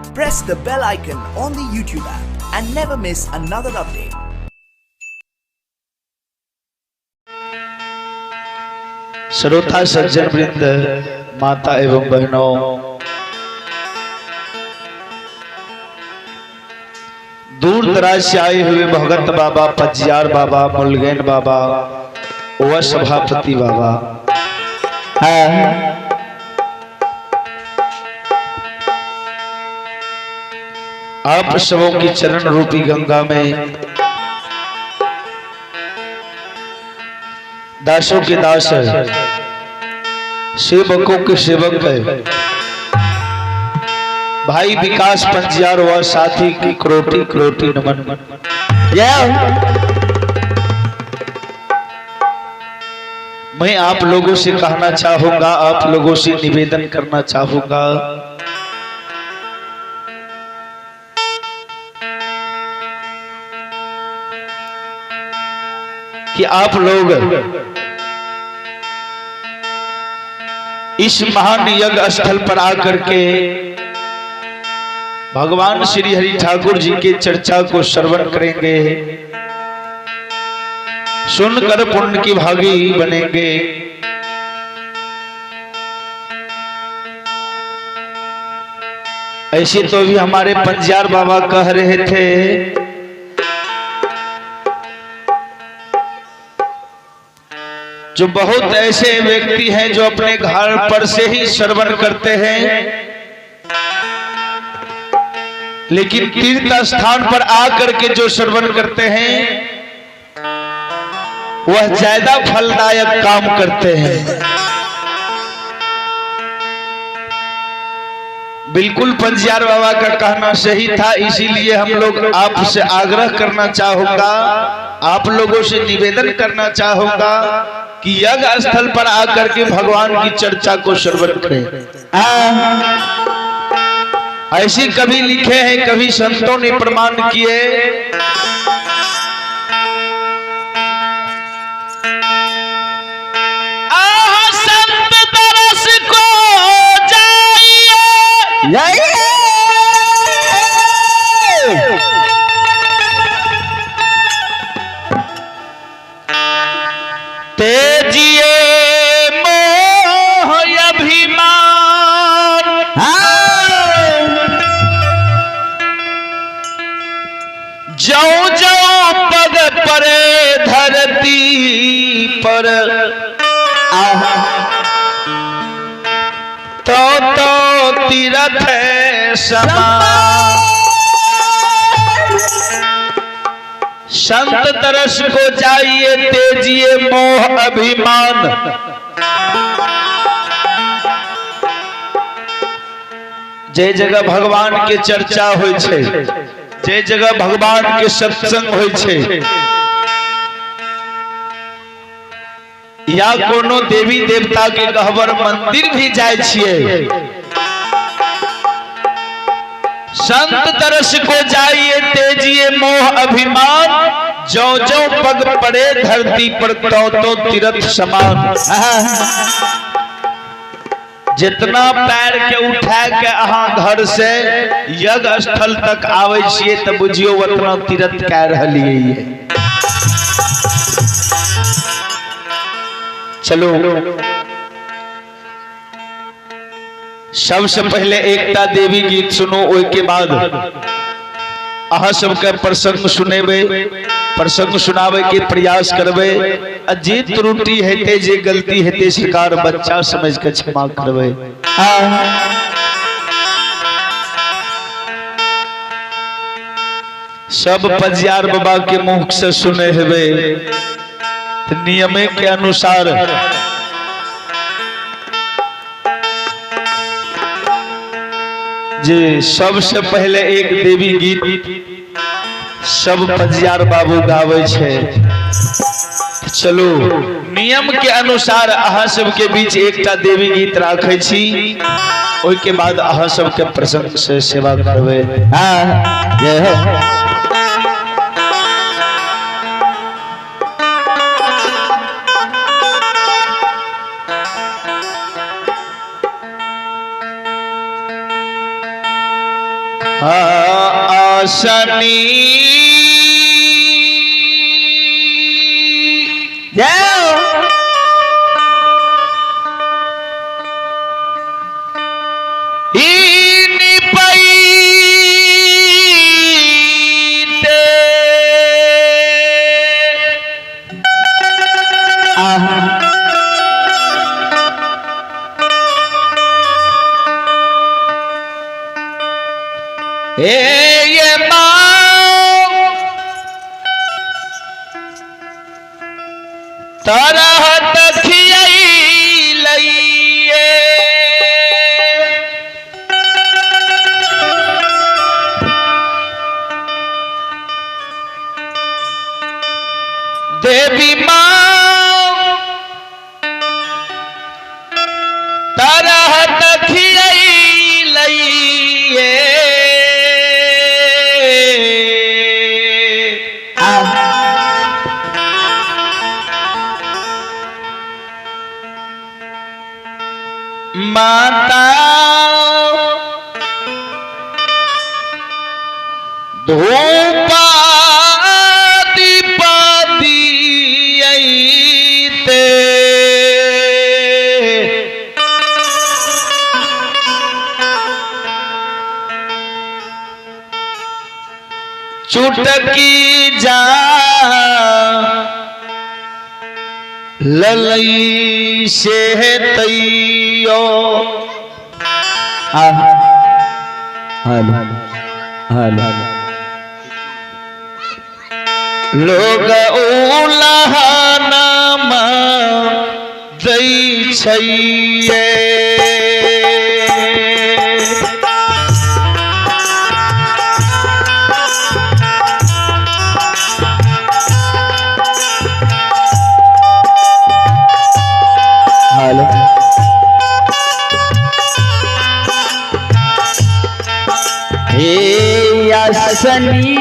Press the bell icon on the YouTube app and never miss another update. श्रोता सज्जन वृंद, माता एवं बहनों, दूर दराज से आए हुए भगत बाबा, पज्जियार बाबा, मुलगैन बाबा व सभापति बाबा, आप सबों की चरण रूपी गंगा में दासों के दास है, सेवकों के सेवक है, भाई विकास पज्जियार व साथी की करोटी करोटी नमन। मैं आप लोगों से कहना चाहूंगा, आप लोगों से निवेदन करना चाहूंगा कि आप लोग इस महान यज्ञ स्थल पर आकर के भगवान श्री हरि ठाकुर जी के चर्चा को श्रवण करेंगे, सुनकर पुण्य की भागी बनेंगे। ऐसे तो भी हमारे पज्जियार बाबा कह रहे थे जो बहुत ऐसे व्यक्ति हैं जो अपने घर पर से ही श्रवण करते हैं, लेकिन तीर्थ स्थान पर आकर के जो श्रवण करते हैं वह ज्यादा फलदायक काम करते हैं। बिल्कुल पज्जियार बाबा का कहना सही था, इसीलिए हम लोग आपसे आग्रह करना चाहूंगा, आप लोगों से निवेदन करना चाहूंगा कि यज्ञ स्थल पर आकर के भगवान की चर्चा को श्रवण करें। ऐसे कभी लिखे हैं, कभी संतों ने प्रमाण किए। संत तरस को जाइए, तेजिए मोह अभिमान, जो जो पग परे धरती पर, तो तीरथ समान। संत तरस को जाइए, तेजिए मोह अभिमान, जे जगह भगवान के चर्चा होय छे, जे जगह भगवान के सत्संग होय छे, या कोनो देवी देवता के गहवर मंदिर भी जाय छिए, संत तरस को जाइए, तेजिए मोह अभिमान, जो जो पग पड़े धरती पर, तो तीर्थ समान। जितना पैर के उठा के अहाँ घर से यज्ञ स्थल तक आवे छिए त बुझियो उतना तीर्थ कह रहलिए। चलो सबसे पहले एकता देवी गीत सुनो, ओके बाद अहाँ सबके प्रसंग सुनेबे, प्रसंग सुनावे के प्रयास करबे। जे त्रुटि हेते, जे गलती हेते, सरकार बच्चा समझ के क्षमा करबे। सब पज्जियार बाबा के मुख से सुने हेबे, नियमे के अनुसार जी सबसे पहले एक देवी गीत सब पज्जियार बाबू गावे छे। चलो नियम के अनुसार अहाँ सबके बीच एकटा देवी गीत राखे छी, ओइ के बाद अहाँ सबके प्रसंग से सेवा करबे। जय हो। आसनी ये तरह तखियाई लइए देवी माँ तरह तखियाई लइए माता धूपा दीपा दियते चुटकी जा ललई से तैयो लोग उलहनामा दै छैये आसनी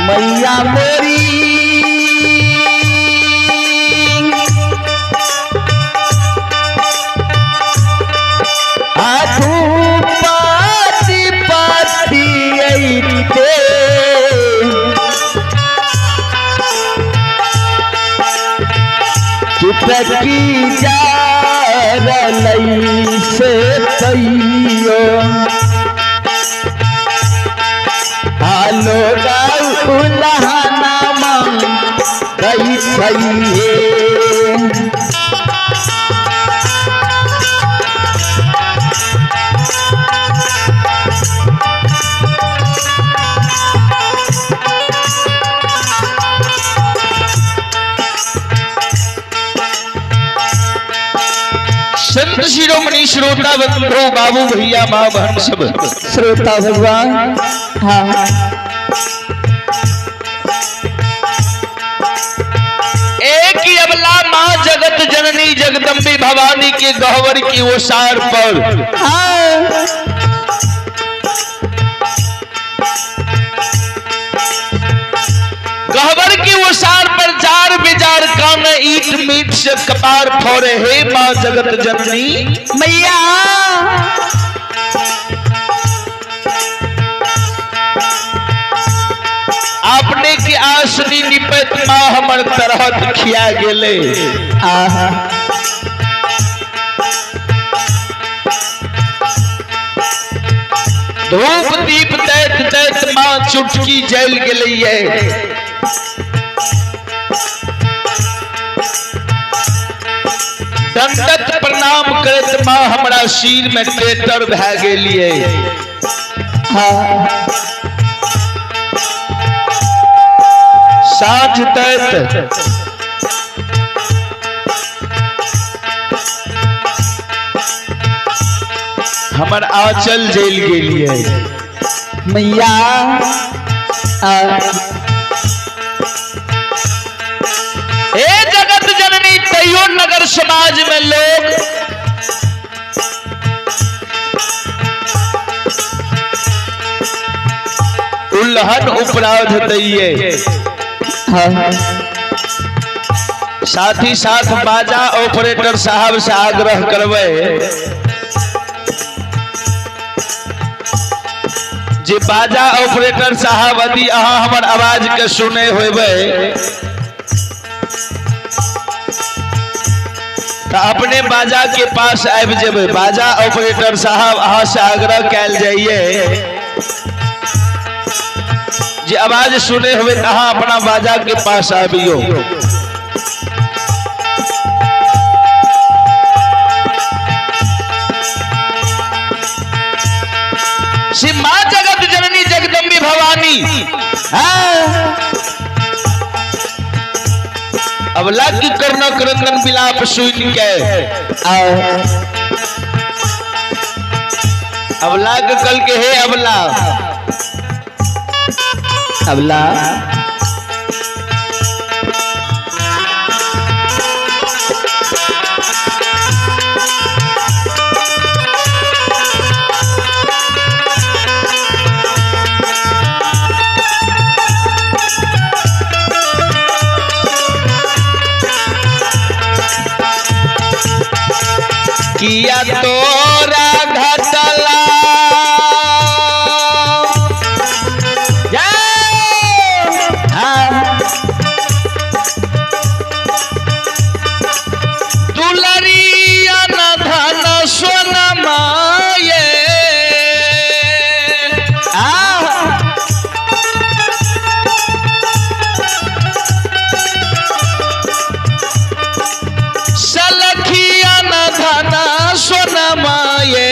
मैया मोरी आधू पाती पाती ऐते चुटकी जा रलई से तैयो लोग उलहनामा दै छैये संत शिरोमणि श्रोता बंधु बाबू भैया माँ बहन सब श्रोता भगवान हाँ एक ही अबला माँ जगत जननी जगदम्बे भवानी के गहवर की ओसार पर गहवर की ओसार पर जार बिजार कान ईट मीट से कपार फोड़े हे माँ जगत जननी मैया आपने की आसनी निपत माँ हमर तरह दिखिया गेले धूप दीप दैत दैत माँ चुटकी जल गेलै दंडत प्रणाम करत माँ हमरा सिर में टेटर भए गेलिए। हाँ साँझ दैत हमर आंचल जल गेलिए। मैया हे जगत जननी तैयो नगर समाज में लोग उल्लंघन अपराध दैये। हाँ साथ ही साथ बाजा ऑपरेटर साहब से आग्रह करवे जे बाजा ऑपरेटर साहब यदि अहाँ हमर आवाज के सुने होबे तो अपने बाजा के पास आबि जेबे। बाजा ऑपरेटर साहब अहाँ से आग्रह कैल जाइए जे आवाज सुने हुए अहाँ अपना बाजा के पास आबियो। श्री माँ जगत जननी जगदम्बी भवानी अबला की करना करंदन बिलाप सुन के अबला के कल के हे अबला अबला किया तोरा घटला दुलरिया न धन सोनमा ये सलखिया न धन सोनमा ये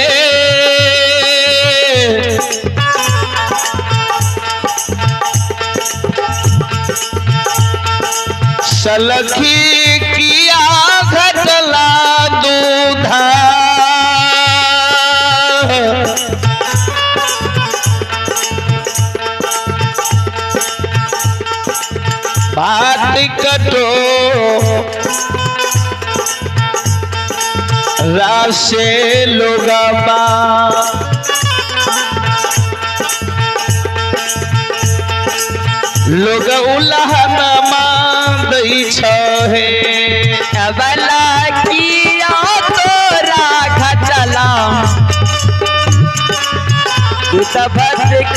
सलखी किया घटला दूधा बात कटो रासे लोगबा लोग उल्लंघन मान दै छहे। अबला किया तोरा घटला तू सब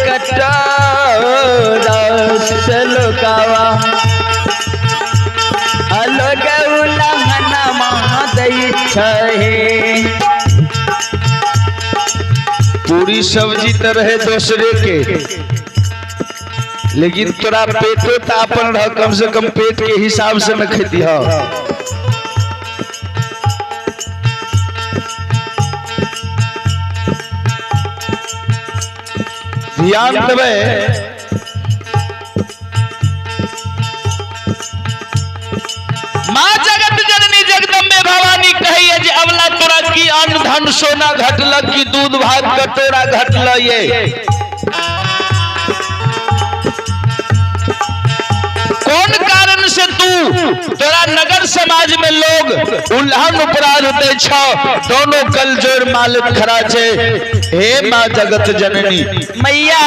कटोरा से लोकावा लोग उल्लंघन मान दै छहे। पूरी सब्जी तो रहे दूसरे के लेकिन तोरा पेटो तो अपन रह, कम से कम पेट के हिसाब से न खेती हो। ध्यान देवे माँ जगत जननी जगदम्बे भवानी कही जे अबला तोरा की अन्न धन सोना घटल की दूध भात कटोरा घटल ये कौन कारण से तू तोरा नगर समाज में लोग उल्लंघन अपराध दे छ दोनों कल जोर मालिक खड़ा छे। हे माँ जगत जननी मैया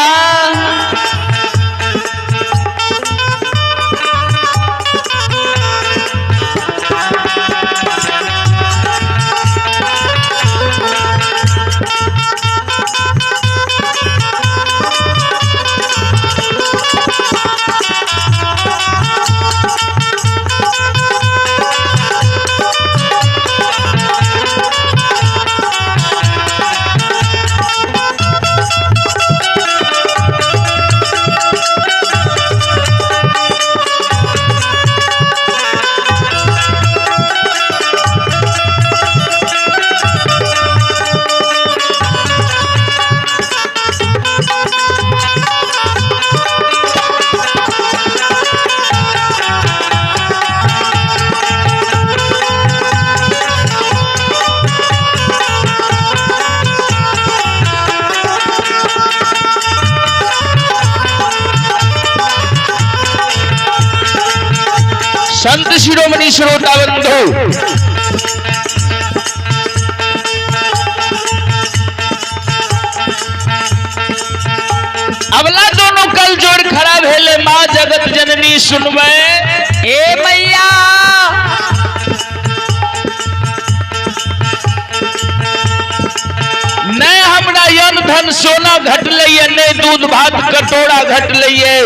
संत शिरोमणि श्रोता बंधु, अबला दोनों कल जोड़ खड़ा भेले माँ जगत जननी सुनवे ए मैया न हमरा यन धन सोना घट लइए न दूध भात कटोरा घट लइए।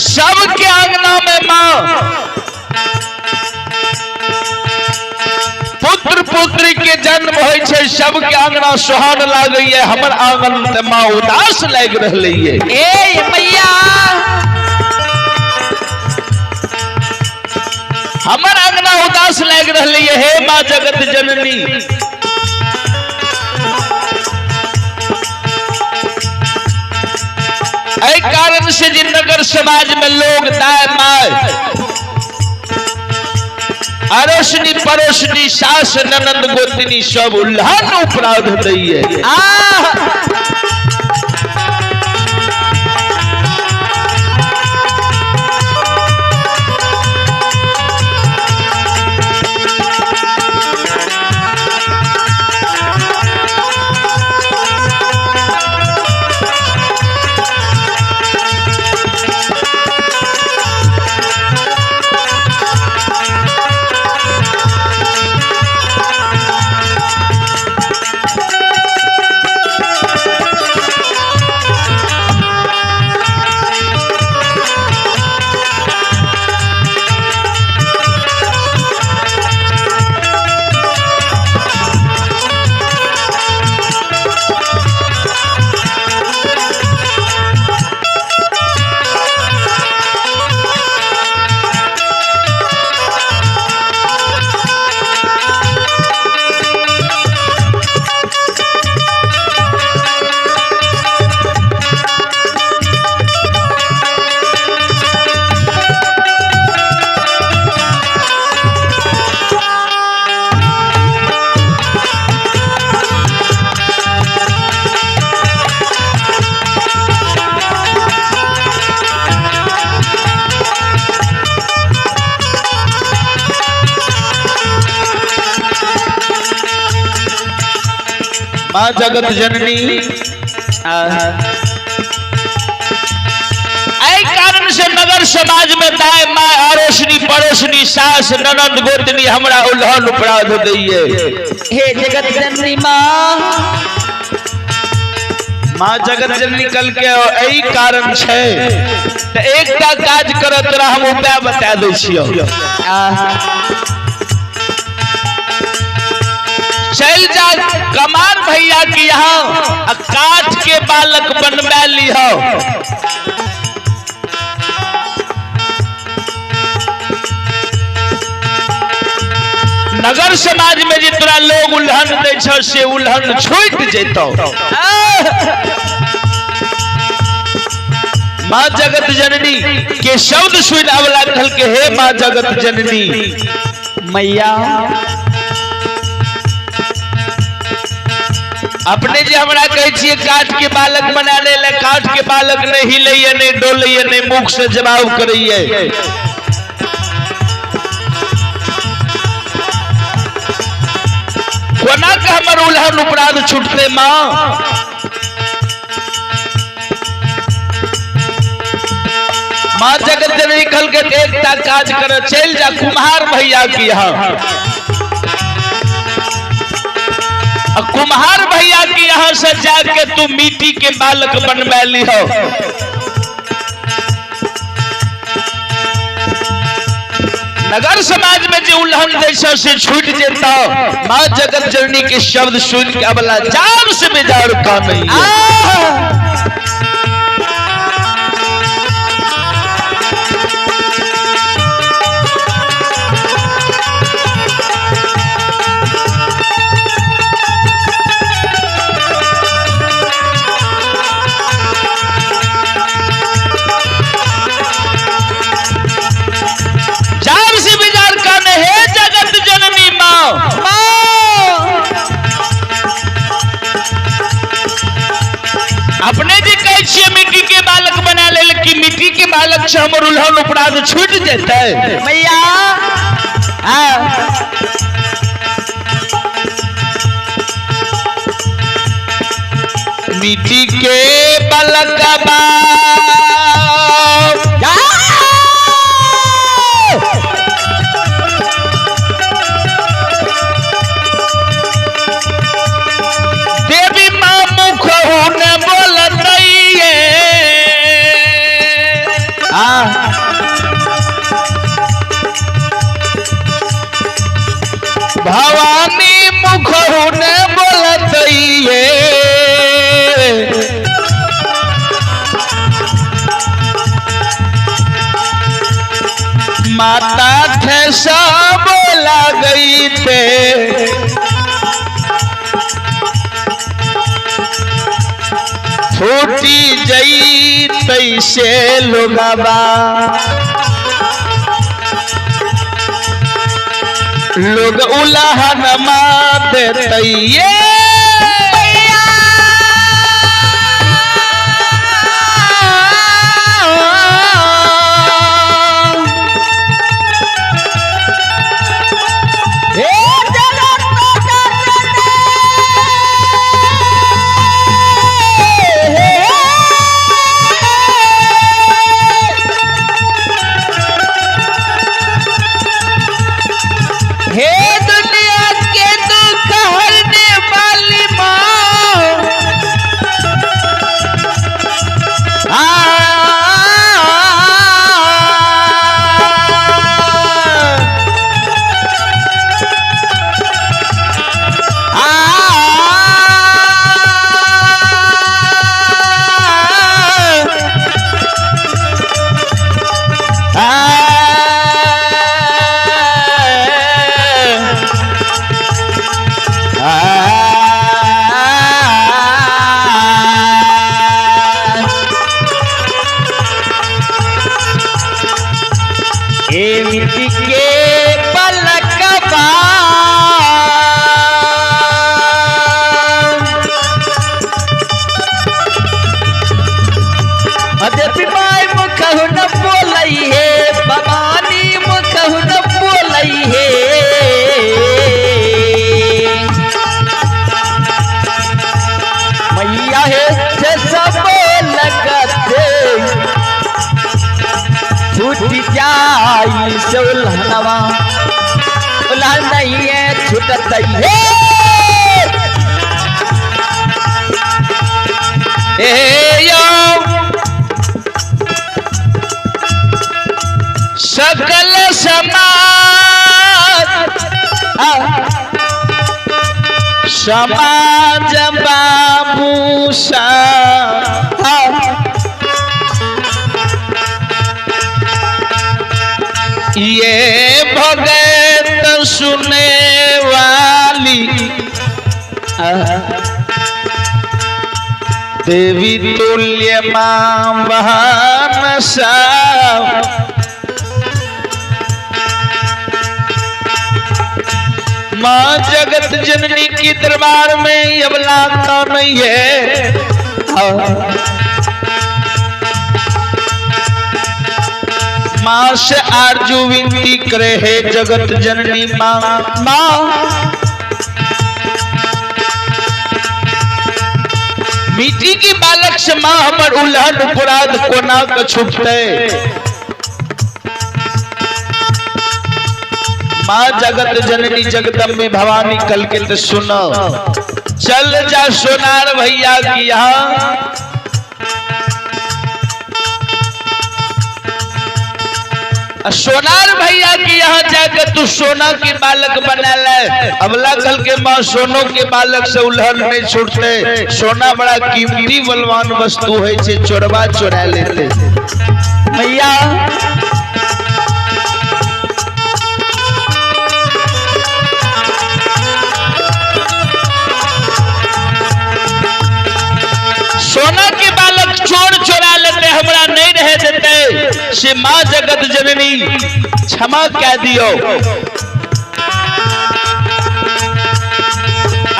सबके आंगना में माँ पुत्र पुत्री के जन्म होय छे, सबके आंगना सुहान लागैए, हमर आंगन में माँ उदास लाग रहलै है। ए मैया हमर आंगना उदास लाग रहलै है। हे माँ जगत जननी ऐ कारण से जिन नगर समाज में लोग दाय माय अरोशनी परोशनी सास ननद गोतनी सब उल्लान अपराध दैये। माँ जगत जननी ऐ कारण से नगर समाज में दाय माँ अरोशनी परोशनी सास ननद गोतनी हमरा उल्हन अपराध दैये। हे जगत जननी माँ माँ जगत जननी कल के ऐ कारण छे त एकटा काज कर तोरा हम उपाय बता दै छियो। चल जा कमार भैया के यहाँ काठ के बालक बनवा लिहो। नगर समाज में जितना लोग उल्हन दे छो से उल्हन छूट जेतो। माँ जगत जननी के शब्द सुन अवला कहल के हे माँ जगत जननी मैया अपने जे हमरा कहे छिए काठ के बालक बना ले, काठ के बालक नहीं हिलैये नहीं डोलैये नहीं मुख से जवाब करैये। कोना के हमर उल्हन अपराध छूटते माँ। माँ जगत जननी कहल के एकटा काज कर चल जा कुम्हार भैया के यहाँ। कुम्हार भैया के यहाँ से जाके तू मिट्टी के बालक बनवा लिहो। नगर समाज में जो उल्हन जैसा से छूट जेता। माँ जगत जननी के शब्द सुन के अबला जान से बेजार का नहीं। बालक से हमर उल्हन अपराध छूट जेतै। मैया हाँ मिट्टी के बालकबा देवी माँ मुख होने बोलतैये भवानी मुख होने बोलतैये माता थे सब गई थे फूटी जई तैसे लोगबा लोग उल्हन मार देतैये मिट्टी के पलकबा देवी माई मुख न बोलई है भवानी मुख न बोलई है मैया है से सब लगते छूट जाई से उल्हनवा उल्हन नहीं है छूटत है सकल समाज बाबूसा ये भगत सुने वाली देवी तुल्य मां बहन सा मां जगत जननी की दरबार में अबला तो नहीं है। मां से आरजू विनती करे है जगत जननी मां मां मिट्टी की बालक से मां हमर उल्हन अपराध कोना क छुपते। मां जगत जननी जगदम्बे भवानी कल के तो सुनो चल जा सोनार भैया की यहाँ सोनार भैया की यहाँ जाकर तू सोना के बालक बना ले। अबला कल के माँ सोनों के बालक से उल्हन नहीं छूटते। सोना बड़ा कीमती बलवान वस्तु है जे चोरवा चुरा लेते। मैया सोना के बालक चोर चुरा लेते हमरा नहीं रह देते। से माँ जगत जननी क्षमा कह दियो।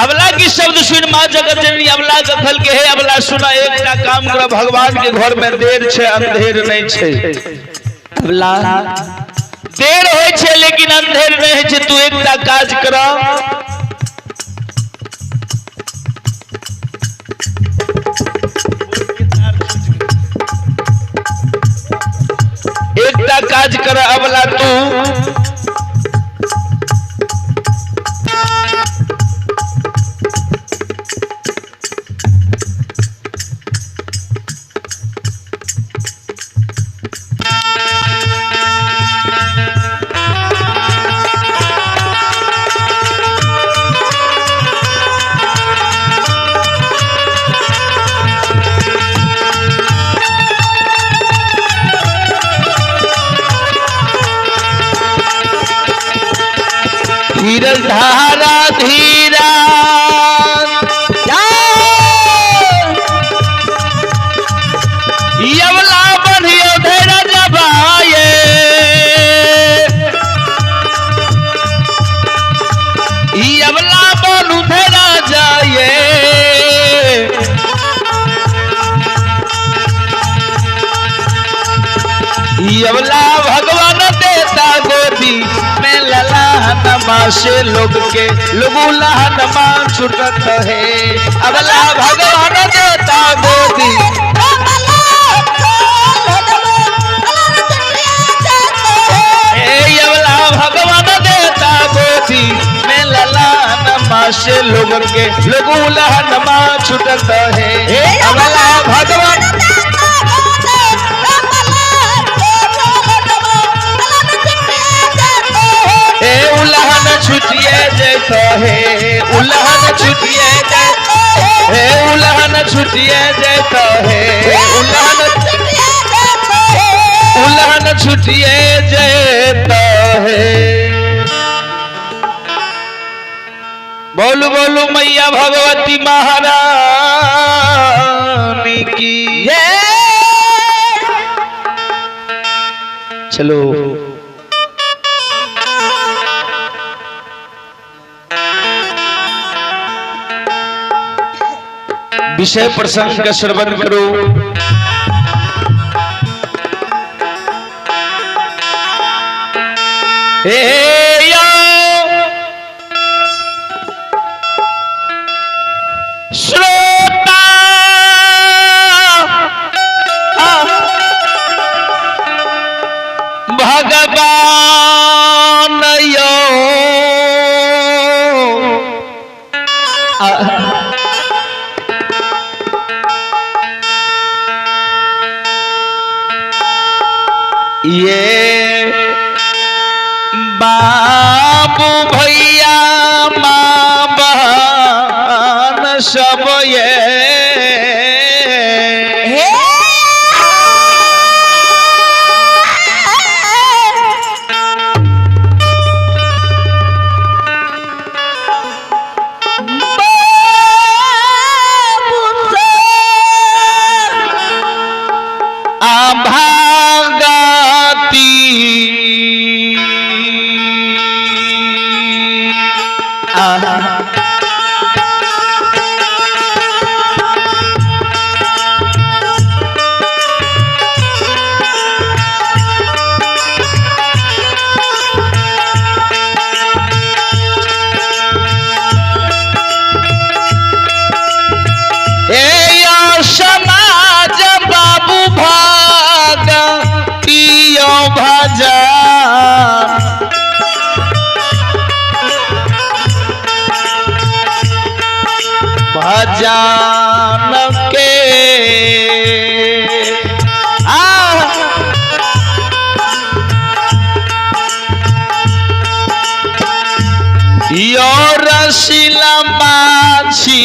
अबला की शब्द सुन माँ जगत जननी अबला कथल के है अबला सुना एकटा काम कर भगवान के घर में देर छे अंधेर नहीं छे अबला देर होय छे लेकिन अंधेर नहीं छे तू एकटा काज कर एकटा काज कर अबला तू धीरज धारा धीरा यमला बढ़ियो धैर्य जबाए यमला बोलू धैर्य जाए यमला भगवान देता गोदी में लला नमाशे लोग के लोगू लहनमा छुटत है अबला भगवान देता गोदी अबला भगवान देता गोदी में लला नमाशे लोग के लोगू लहनमा छुटत है अबला भगवान उल्लहन छुटिए जैतो है उल्लहन छुटिए जैतो है उल्लहन छुटिए जैतो है उल्लहन छुटिए जैतो है बोलू बोलू मैया भगवती महारानी की चलो विषय प्रसंग का श्रवण करो श्रोता भगवान यो ये बाबू भैया माँ बहन सब ये समाज बाबू भाग पियो भजा भजान के यो रसीला माछी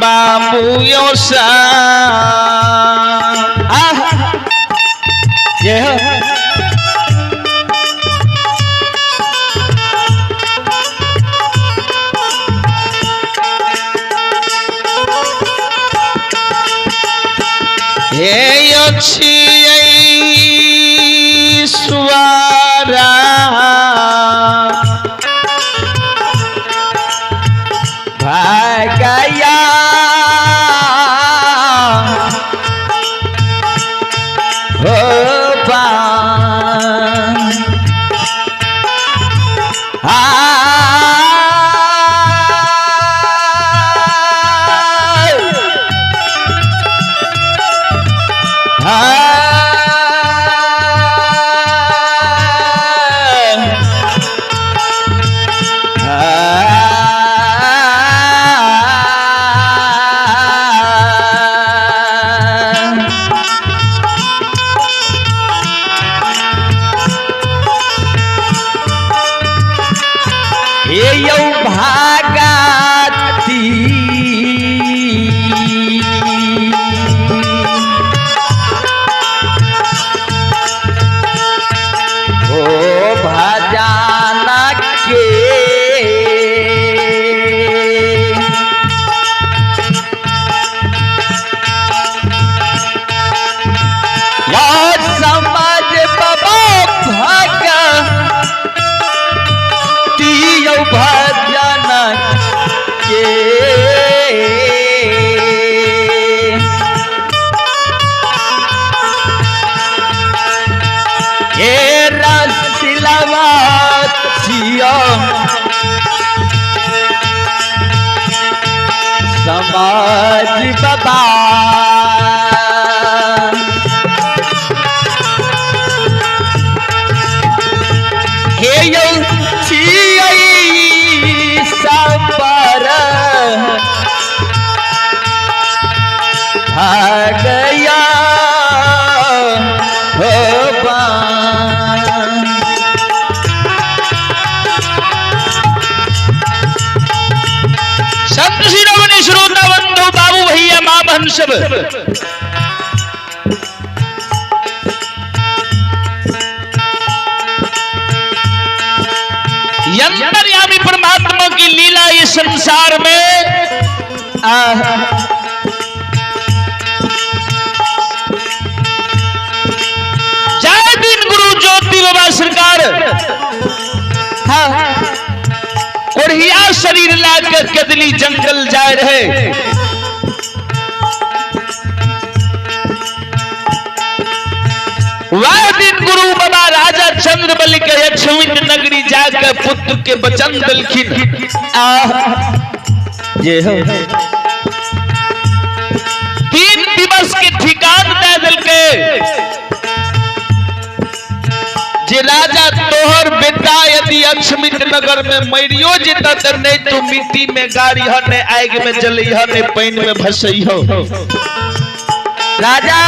बाबू योसा ये हे अच्छी हे यौ भागती ओ भजाना के या समाज बाबा भगती यौ भजना के ये रसिलवा जियो समाज बाबा हे यौ छियै सपर भागया हो संत शिरोमणि श्रोता बंधु बाबू भैया मां बहन सब अंतर्यामी परमात्मा की लीला इस संसार में जय दिन गुरु ज्योति बाबा सरकार कोढ़िया शरीर लाकर कदली जंगल जा रहे वह दिन गुरु बाबा राजा चंद्रबल के यक्षविंद नगरी जाकर पुत्र के बचन दलखिन ये हो 3 दिवस के ठिकान दे दिल के जे राजा तोहर बेटा यदि अक्षमित नगर में मरियो जेता त नहीं तू मिट्टी में गाड़ी ह ने आग में जली ह ने पानी में भसई हो राजा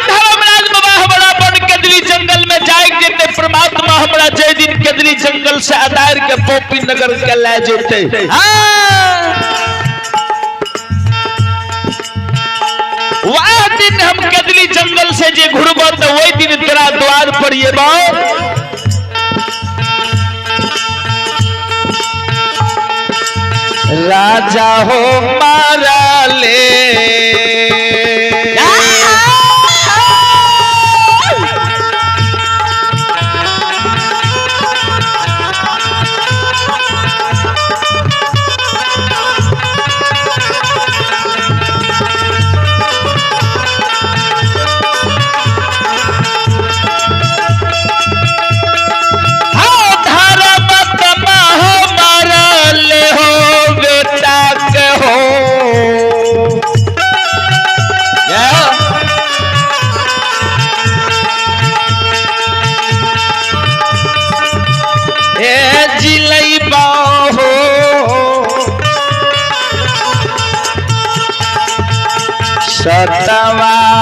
धर्मराज बाबा हमारा बन कदली जंगल में जाए जेते परमात्मा हमरा जय दिन कदली जंगल से आधार के पोपी नगर के ले जेते वह दिन हम कदली जंगल से जे घुरबो तो वही दिन तेरा द्वार पर ये राजा हो मारा ले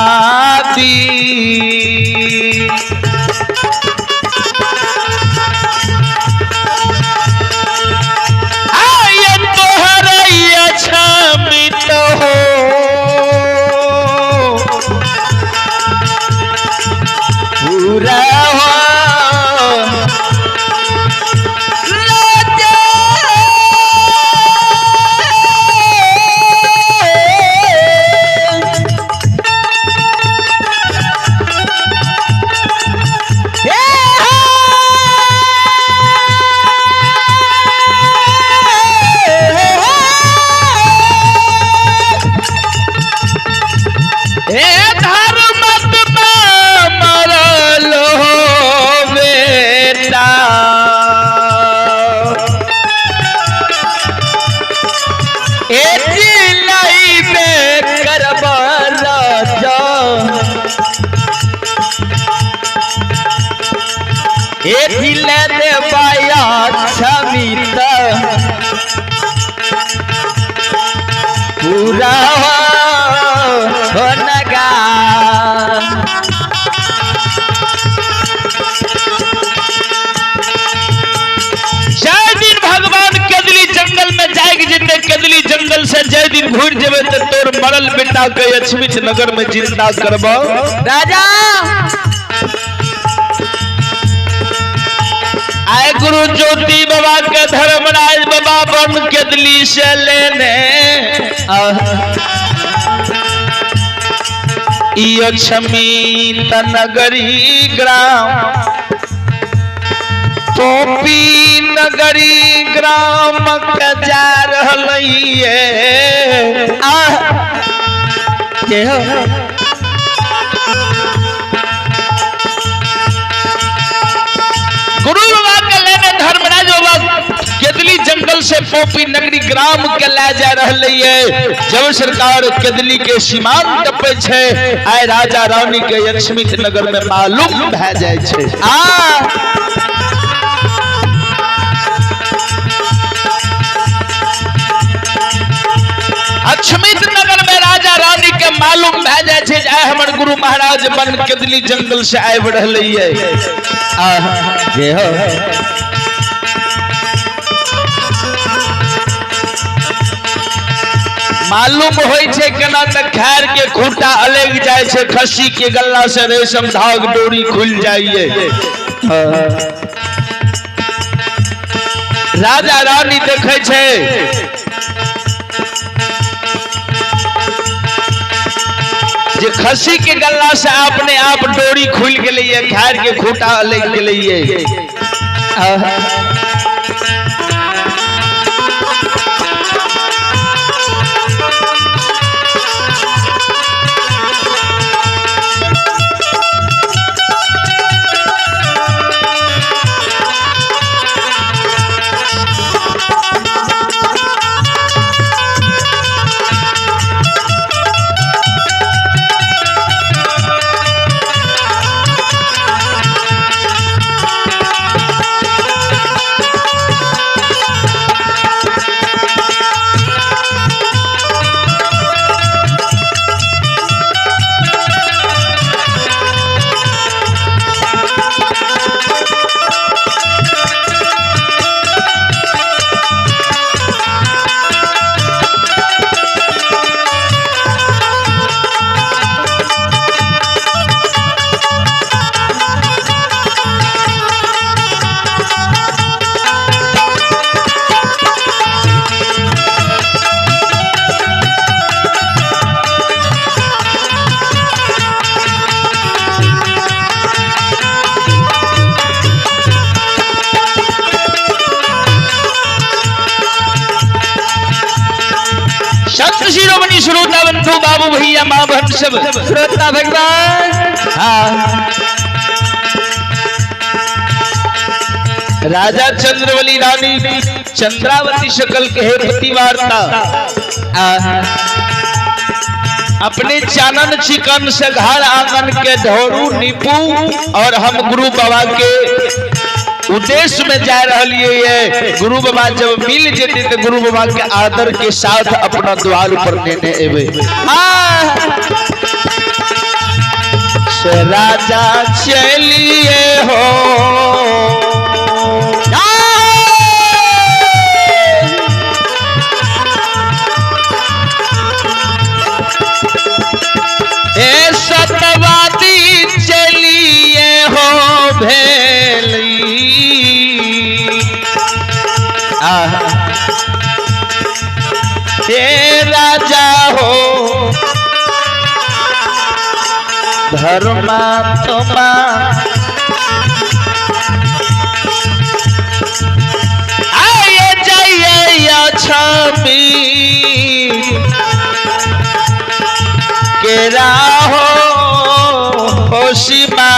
सतवादी आय तोहरैया छमित हो पूरा हो एथी ले दे बाया छमित पूरा हो नगा जय दिन भगवान केदली जंगल में जाएगी जितने केदली जंगल से जय दिन घूर जेबे तो तोर मरल बेटा के अछमित नगर में जिंदा करबो राजा आए गुरु ज्योति बाबा के धर्मराज बाबा बन केदली से लेने अछमित नगरी ग्राम पोपी नगरी ग्राम के जा रहलिए गुरु बाबा के लेने धर्मराज बाबा केदली जंगल से पोपी नगरी ग्राम के ले जा रहलिए जब सरकार केदली के सीमांत पे छे आय राजा रानी के अछमित नगर में मालूम भ जाय छे अछमित नगर में राजा रानी के मालूम भ जाय छे आय हमर गुरु महाराज बन केदली जंगल से आय रहलिए जे हो मालूम होय छे केना त खैर के खूंटा अलग जाय छे खसी के गल्ला से रेशम धाग डोरी खुल जाइए राजा रानी देखे छे जे खसी के गल्ला से अपने आप डोरी खुल गेलिए खैर के खूंटा अलग गेलिए श्रोता बंधु बाबू भैया माँ बहन सब श्रोता भगवान राजा चंद्रवली रानी चंद्रावती शकल के हे पतिवार्ता अपने चानन चिकन से घर आंगन के ढोरू नीपू और हम गुरु बाबा के उद्देश्य में जा रही गुरु बाबा जब मिल जेते तो गुरु बाबा के आदर के साथ अपना द्वार पर लेने एवे से राजा चलिए हो सतवादी चलिए हो भेली हे राजा हो धर्मात्मा आइए जाइए छवि के राहो होशिमा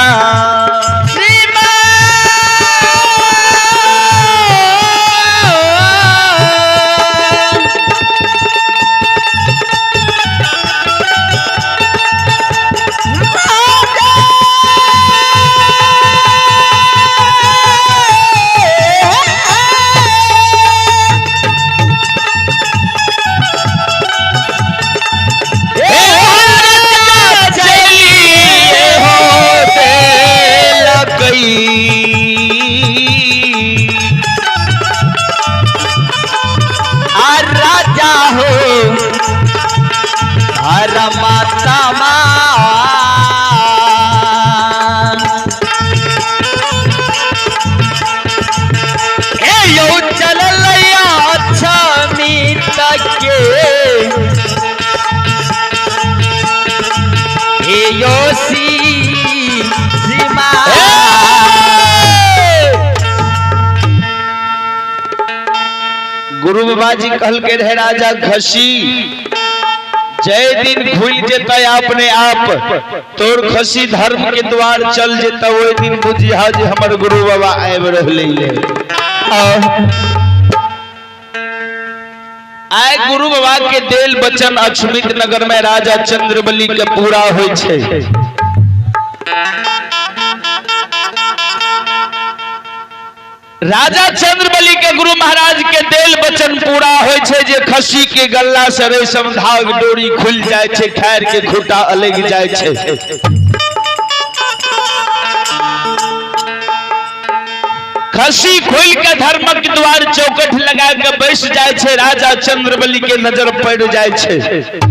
गुरु बाबा जी कहल के रहे राजा खसी जय दिन खुल जेता अपने आप तोर खसी धर्म के द्वार चल जेता वो दिन बुझिया जे हमर गुरु बाबा आब रहले आय गुरु बाबा के देल बचन अक्षमित नगर में राजा चंद्रबली के पूरा होय छै। राजा चंद्रबली के गुरु महाराज के देल बचन पूरा होय छै जे खसी के गल्ला से रेशम धाग डोरी खुल जाय छै खैर के खूटा अलग जाय छै। खसी खोल के धर्म के द्वार चौकट लगा के बैस जाय छै राजा चंद्रबली के नजर पड़ जाय छै।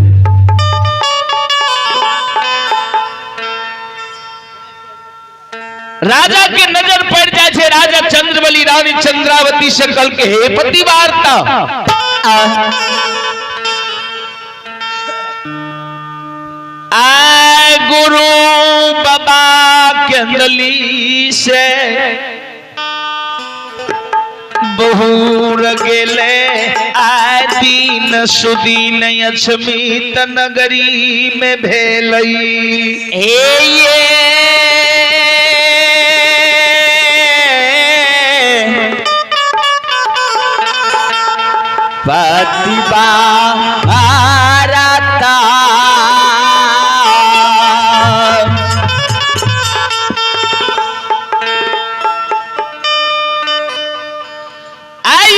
राजा के नजर पड़ जाय छै राजा चंद्रबली रानी चंद्रावती से कल के हे पतिवार्ता आय गुरु बाबा के अंदली से बहुर गेले आय दिन सुदीन अक्षमित नगरी में भेलई हे पतिबा भारता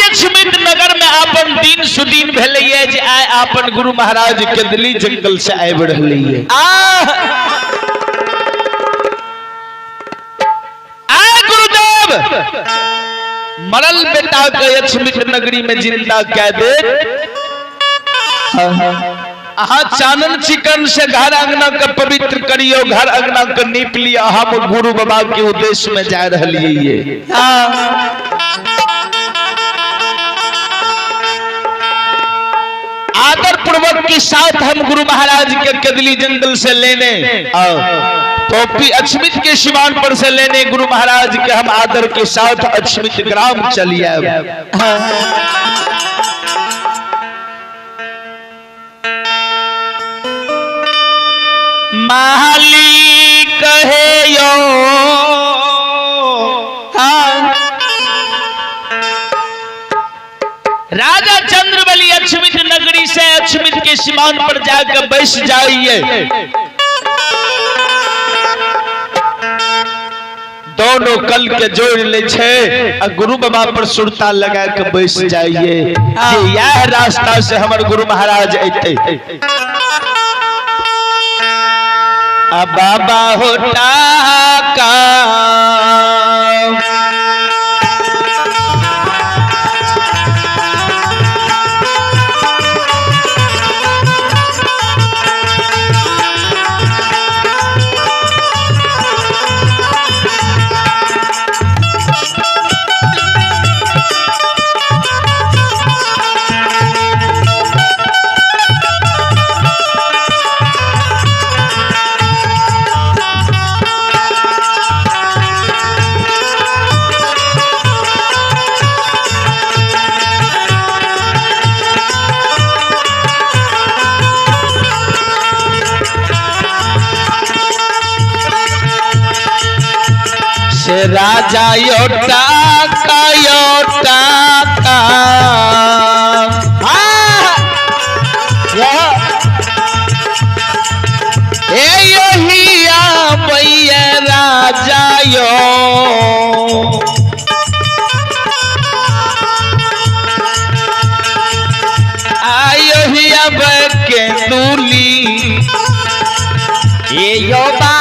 अक्षमित नगर में अपन दिन सुदीन भेलैये जे आय अपन गुरु महाराज के दिल्ली जंगल से आब रहलैये आय गुरुदेव मरल बेटा के अक्षमित नगरी में जिंदा कह दे अहाँ चानन चिकन से घर अंगना के पवित्र करियो घर अंगना के नीप लिया हम गुरु बाबा के उद्देश्य में जा रहिए। आदर पूर्वक के साथ हम गुरु महाराज के कदली जंगल से लेने टोपी अक्षमित के सीमान पर से लेने गुरु महाराज के हम आदर के साथ अक्षमित ग्राम चलिए। माली कहे यो राजा चंद्रबली अक्षमित नगरी से अक्षमित के सीमान पर जाकर बैस जाइए। दोनों कल के जोड़ ले छे गुरु बाबा पर सुरता लगा के बैस जाइए यह रास्ता से हमारे गुरु महाराज अते बाबा होता का राजा योटा का भैया राजा यो आयो ही अब के दूली ये यो बा